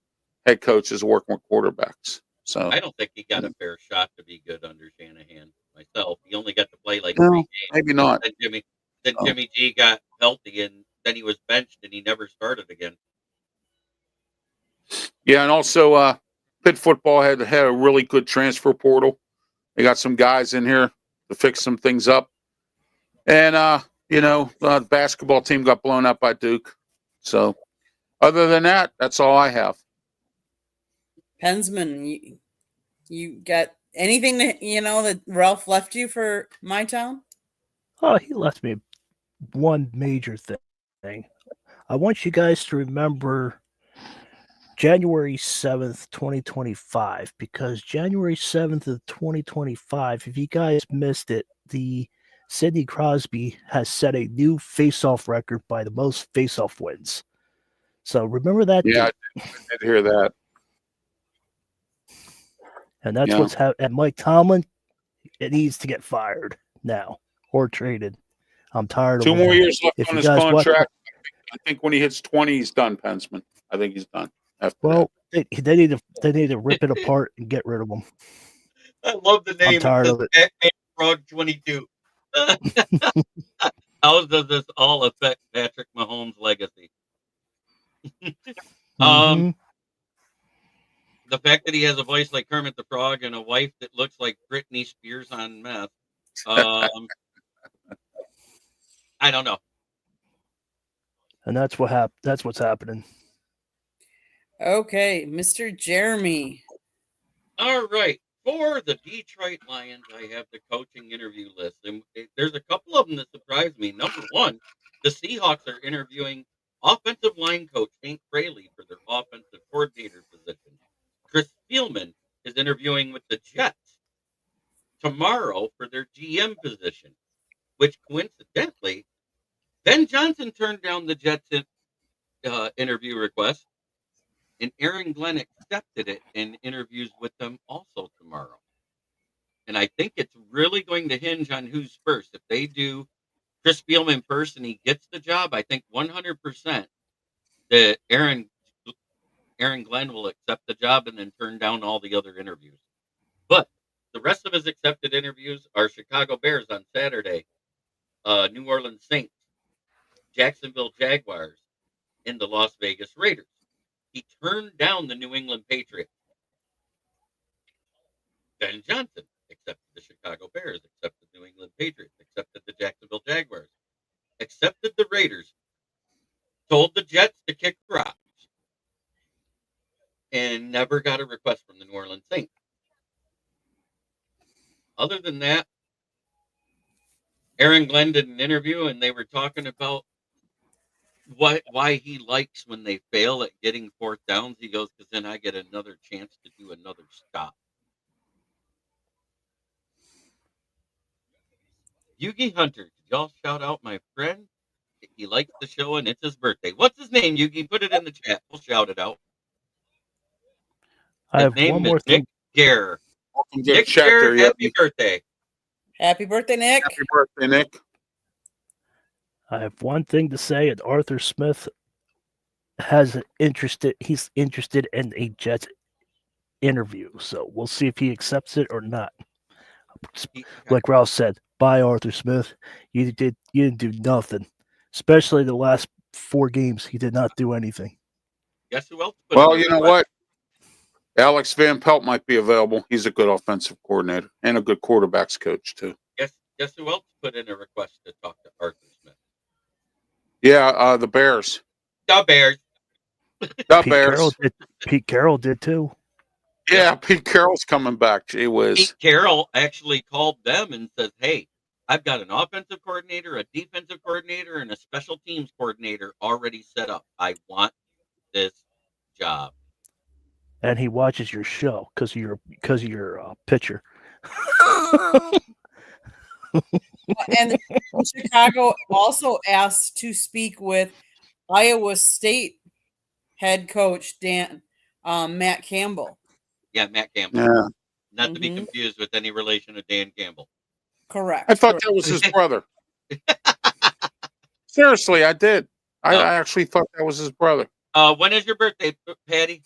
B: head coaches working with quarterbacks. So
C: I don't think he got a fair shot to be good under Shanahan myself. He only got to play like
B: no,
C: 3 games.
B: maybe not.
C: Then Jimmy G got healthy and then he was benched and he never started again.
B: Yeah, and also Pitt football had a really good transfer portal. They got some guys in here to fix some things up. And the basketball team got blown up by Duke. So other than that, that's all I have.
A: Pensman, you got anything that Ralph left you for my town?
D: Oh, he left me one major thing. I want you guys to remember January 7th, 2025, because January 7th of 2025, if you guys missed it, the Sidney Crosby has set a new face-off record by the most face-off wins. So remember that.
B: Yeah, I did hear that.
D: And that's what's happening. And Mike Tomlin, it needs to get fired now or traded. I'm tired of
B: 2 more years left
D: if
B: on
D: you
B: his
D: guys
B: contract. I think when he hits 20, he's done, Pensman. I think he's done.
D: Well, they need to rip it apart and get rid of him.
C: I love the name.
D: I'm tired of it.
C: Batman Frog 22. How does this all affect Patrick Mahomes' legacy? The fact that he has a voice like Kermit the Frog and a wife that looks like Britney Spears on meth. I don't know.
D: And that's what's happening.
A: Okay, Mr. Jeremy.
C: All right. For the Detroit Lions, I have the coaching interview list. And there's a couple of them that surprised me. Number 1, the Seahawks are interviewing offensive line coach Hank Fraley for their offensive coordinator position. Chris Spielman is interviewing with the Jets tomorrow for their GM position, which coincidentally, Ben Johnson turned down the Jets interview request, and Aaron Glenn accepted it and interviews with them also tomorrow. And I think it's really going to hinge on who's first. If they do Chris Spielman first and he gets the job, I think 100% that Aaron Glenn will accept the job and then turn down all the other interviews. But the rest of his accepted interviews are Chicago Bears on Saturday, New Orleans Saints, Jacksonville Jaguars, and the Las Vegas Raiders. He turned down the New England Patriots. Ben Johnson accepted the Chicago Bears, accepted New England Patriots, accepted the Jacksonville Jaguars, accepted the Raiders, told the Jets to kick rocks, and never got a request from the New Orleans Saints. Other than that, Aaron Glenn did an interview, and they were talking about why he likes when they fail at getting fourth downs. He goes, because then I get another chance to do another stop. Yugi Hunter, did y'all shout out my friend? He likes the show, and it's his birthday. What's his name, Yugi? Put it in the chat. We'll shout it out.
D: I
C: His
D: have
C: name
D: one
C: is
D: more thing.
C: Nick Gare.
B: Welcome to the
C: Nick
B: chat
C: Gare,
B: there,
C: happy
B: Yuppie.
C: birthday.
A: Happy birthday, Nick.
B: Happy birthday, Nick.
D: I have one thing to say, and Arthur Smith he's interested in a Jets interview. So we'll see if he accepts it or not. Like Ralph said, bye Arthur Smith. You didn't do nothing. Especially the last 4 games. He did not do anything.
C: Guess who else? put
B: Well,
C: in a
B: you know
C: request?
B: what? Alex Van Pelt might be available. He's a good offensive coordinator and a good quarterbacks coach, too.
C: Guess who else put in a request to talk to Arthur Smith?
B: Yeah, the Bears.
C: The Bears.
B: The Bears.
D: Pete Carroll did too.
B: Yeah, Pete Carroll's coming back. Gee whiz.
C: Pete Carroll actually called them and says, hey, I've got an offensive coordinator, a defensive coordinator, and a special teams coordinator already set up. I want this job.
D: And he watches your show because of your pitcher.
A: And Chicago also asked to speak with Iowa State head coach Matt Campbell.
C: Yeah, Matt Campbell.
B: Yeah.
C: Not to be
A: Mhm.
C: confused with any relation to Dan Campbell.
A: Correct.
B: I thought that was his brother. Seriously, I did. I actually thought that was his brother.
C: When is your birthday, Patty?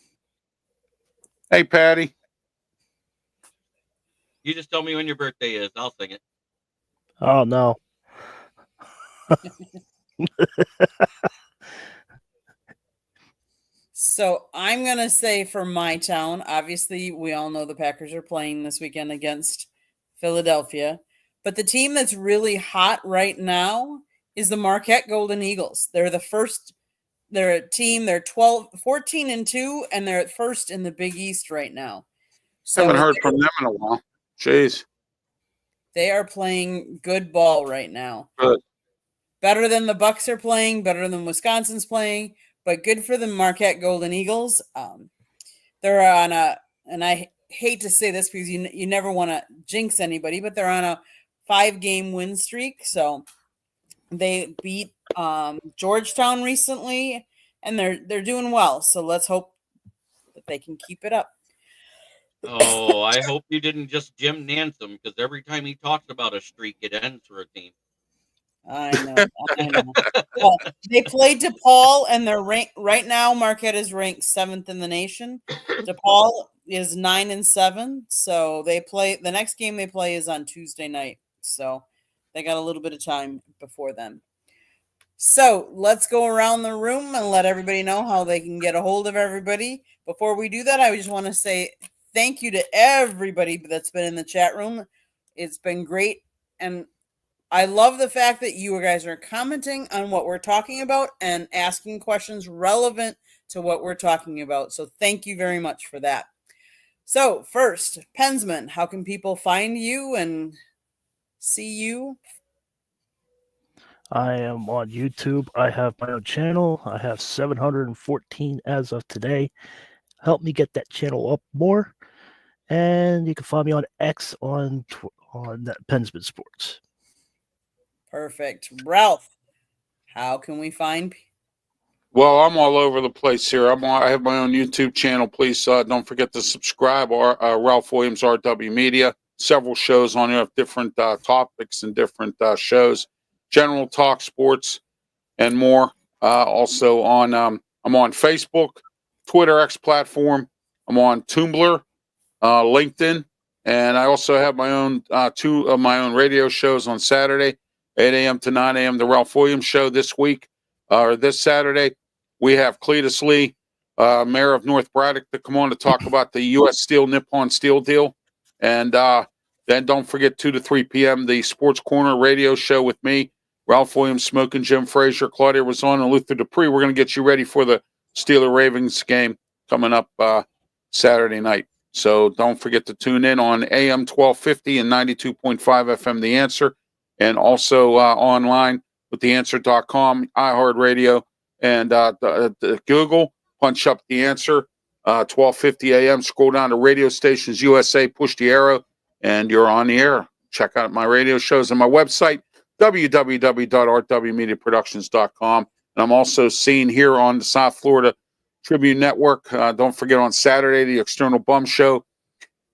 B: Hey, Patty.
C: You just tell me when your birthday is. I'll sing it.
D: Oh no.
A: So I'm going to say for my town, obviously, we all know the Packers are playing this weekend against Philadelphia. But the team that's really hot right now is the Marquette Golden Eagles. They're a team, they're 14-2, and they're at first in the Big East right now. So
B: Haven't heard from them in a while. Jeez.
A: they are playing good ball right now.
B: Good.
A: Better than the Bucks are playing, better than Wisconsin's playing, but good for the Marquette Golden Eagles. They're on and I hate to say this because you never want to jinx anybody, but they're on a 5-game win streak. So they beat Georgetown recently, and they're doing well. So let's hope that they can keep it up.
C: Oh, I hope you didn't just Jim Nance him, because every time he talks about a streak, it ends for a team.
A: I know. Well, they played DePaul, and they're ranked right now. Marquette is ranked 7th in the nation. DePaul is 9-7. So they play the next game they play is on Tuesday night. So they got a little bit of time before then. So let's go around the room and let everybody know how they can get a hold of everybody. Before we do that, I just want to say thank you to everybody that's been in the chat room. It's been great. And I love the fact that you guys are commenting on what we're talking about and asking questions relevant to what we're talking about. So thank you very much for that. So first, Pensman, how can people find you and see you?
D: I am on YouTube. I have my own channel. I have 714 as of today. Help me get that channel up more. And you can find me on X on Pensman Sports.
A: Perfect. Ralph, how can we find?
B: Well, I'm all over the place here. I have my own YouTube channel. Please don't forget to subscribe. Ralph Williams RW Media. Several shows on here of different topics and different shows. General talk, sports, and more. Also on I'm on Facebook, Twitter X platform. I'm on Tumblr, LinkedIn, and I also have my own 2 of my own radio shows on Saturday, 8 a.m. to 9 a.m. The Ralph Williams Show this week, or this Saturday. We have Cletus Lee, Mayor of North Braddock, to come on to talk about the U.S. Steel Nippon Steel deal. And then don't forget 2 to 3 p.m. the Sports Corner radio show with me, Ralph Williams, Smoking Jim Frazier, Claudia Razon, and Luther Dupree. We're going to get you ready for the Steeler Ravens game coming up Saturday night. So don't forget to tune in on AM 1250 and 92.5 FM The Answer, and also online with theanswer.com, iHeartRadio, and the Google. Punch up The Answer, 1250 AM. Scroll down to Radio Stations USA, push the arrow, and you're on the air. Check out my radio shows on my website, www.rwmediaproductions.com. And I'm also seen here on the South Florida Tribune Network. Don't forget on Saturday, the External Bum Show,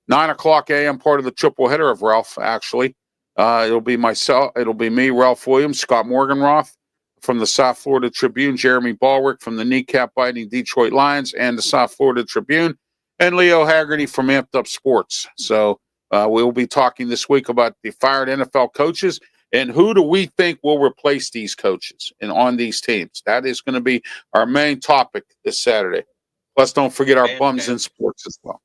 B: 9 o'clock a.m., part of the triple header of Ralph, actually. It'll be myself. It'll be me, Ralph Williams, Scott Morganroth from the South Florida Tribune, Jeremy Balwick from the kneecap-biting Detroit Lions and the South Florida Tribune, and Leo Haggerty from Amped Up Sports. So we'll be talking this week about the fired NFL coaches and who do we think will replace these coaches and on these teams. That is going to be our main topic this Saturday. Plus, don't forget our bums in sports as well.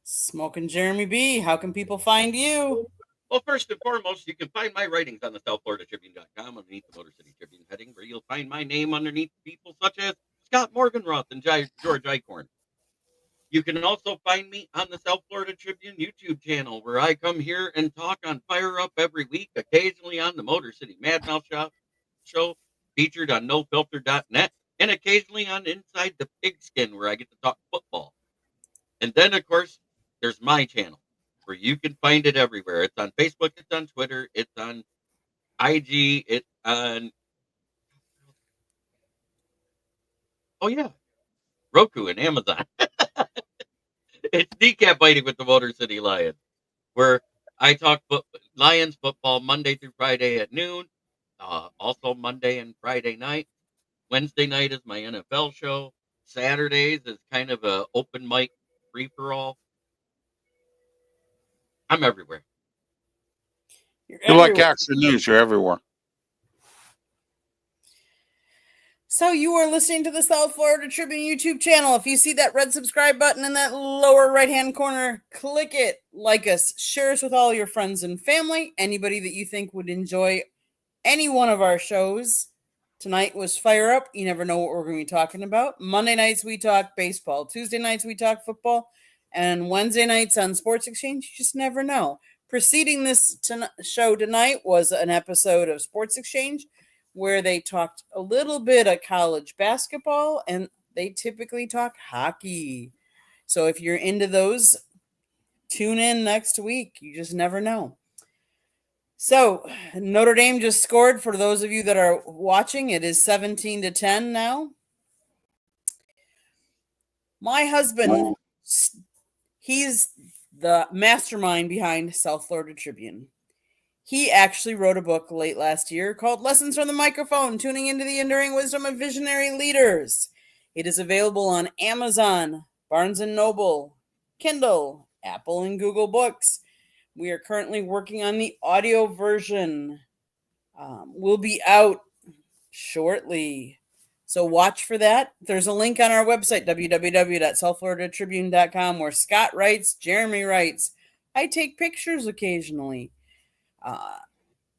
A: Smoking Jeremy B., how can people find you?
C: Well, first and foremost, you can find my writings on the SouthFloridaTribune.com underneath the Motor City Tribune heading, where you'll find my name underneath people such as Scott Morganroth and George Eichhorn. You can also find me on the South Florida Tribune YouTube channel, where I come here and talk on Fire Up every week, occasionally on the Motor City Madmouth Show, featured on NoFilter.net, and occasionally on Inside the Pigskin, where I get to talk football. And then, of course, there's my channel, where you can find it everywhere. It's on Facebook, it's on Twitter, it's on IG, it's on, Roku and Amazon. It's Kneecap Biting with the Motor City Lions, where I talk Lions football Monday through Friday at noon, also Monday and Friday night. Wednesday night is my NFL show. Saturdays is kind of a open mic free-for-all. I'm everywhere.
B: You're like Action News. You're everywhere.
A: So you are listening to the South Florida Tribune YouTube channel. If you see that red subscribe button in that lower right-hand corner, click it, like us, share us with all your friends and family, anybody that you think would enjoy any one of our shows. Tonight was Fire Up. You never know what we're going to be talking about. Monday nights, we talk baseball. Tuesday nights, we talk football. And Wednesday nights on Sports Exchange, you just never know. Preceding this show tonight was an episode of Sports Exchange, where they talked a little bit of college basketball, and they typically talk hockey. So if you're into those, tune in next week. You just never know. So Notre Dame just scored. For those of you that are watching, it is 17-10 now. My husband, he's the mastermind behind South Florida Tribune. He actually wrote a book late last year called Lessons from the Microphone, Tuning into the Enduring Wisdom of Visionary Leaders. It is available on Amazon, Barnes & Noble, Kindle, Apple, and Google Books. We are currently working on the audio version. Will be out shortly. So watch for that. There's a link on our website, www.southfloridatribune.com, where Scott writes, Jeremy writes. I take pictures occasionally.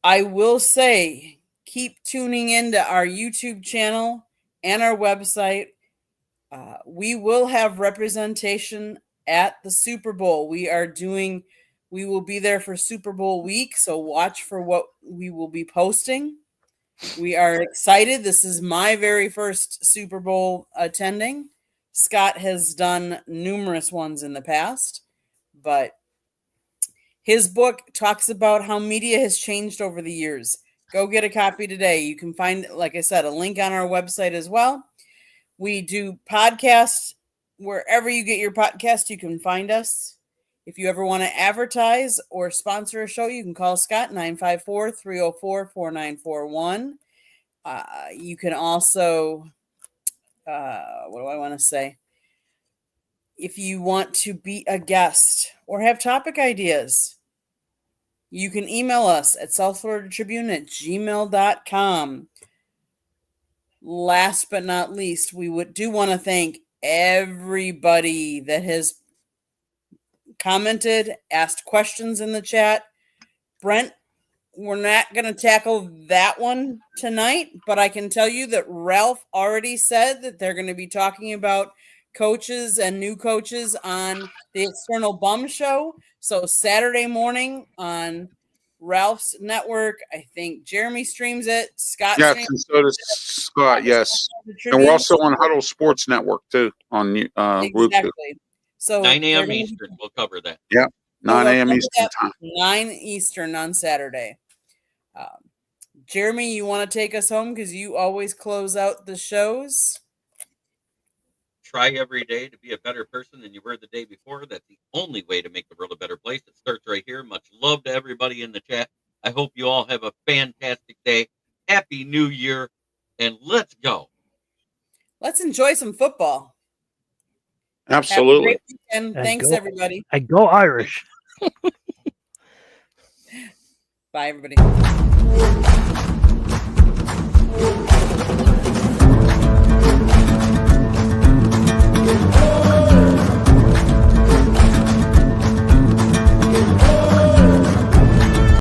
A: I will say, keep tuning into our YouTube channel and our website. We will have representation at the Super Bowl. We will be there for Super Bowl week, so watch for what we will be posting. We are excited. This is my very first Super Bowl attending. Scott has done numerous ones in the past, but his book talks about how media has changed over the years. Go get a copy today. You can find, like I said, a link on our website as well. We do podcasts wherever you get your podcast. You can find us. If you ever want to advertise or sponsor a show, you can call Scott 954-304-4941. You can also, what do I want to say? If you want to be a guest or have topic ideas, you can email us at southfloridatribune@gmail.com. Last but not least, we do want to thank everybody that has commented, asked questions in the chat. Brent, we're not going to tackle that one tonight, but I can tell you that Ralph already said that they're going to be talking about coaches and new coaches on the External Bum Show. So Saturday morning on Ralph's network, I think Jeremy streams it. Scott
B: Yes,
A: streams
B: and so does Scott. Yes, and we're also on Huddle Sports Network too on Roku.
A: exactly. So
C: 9
A: they're
C: a.m.
A: gonna be-
C: Eastern. We'll cover that.
B: 9 a.m.
A: We'll
B: Eastern
A: cover
B: time.
A: 9 Eastern on Saturday. Jeremy, you want to take us home because you always close out the shows.
C: Try every day to be a better person than you were the day before. That's the only way to make the world a better place. It starts right here. Much love to everybody in the chat. I hope you all have a fantastic day. Happy New Year, and let's go.
A: Let's enjoy some football. Have a
B: Absolutely.
A: great weekend.
D: And
A: Thanks,
D: go-
A: everybody.
D: And go Irish.
A: Bye, everybody.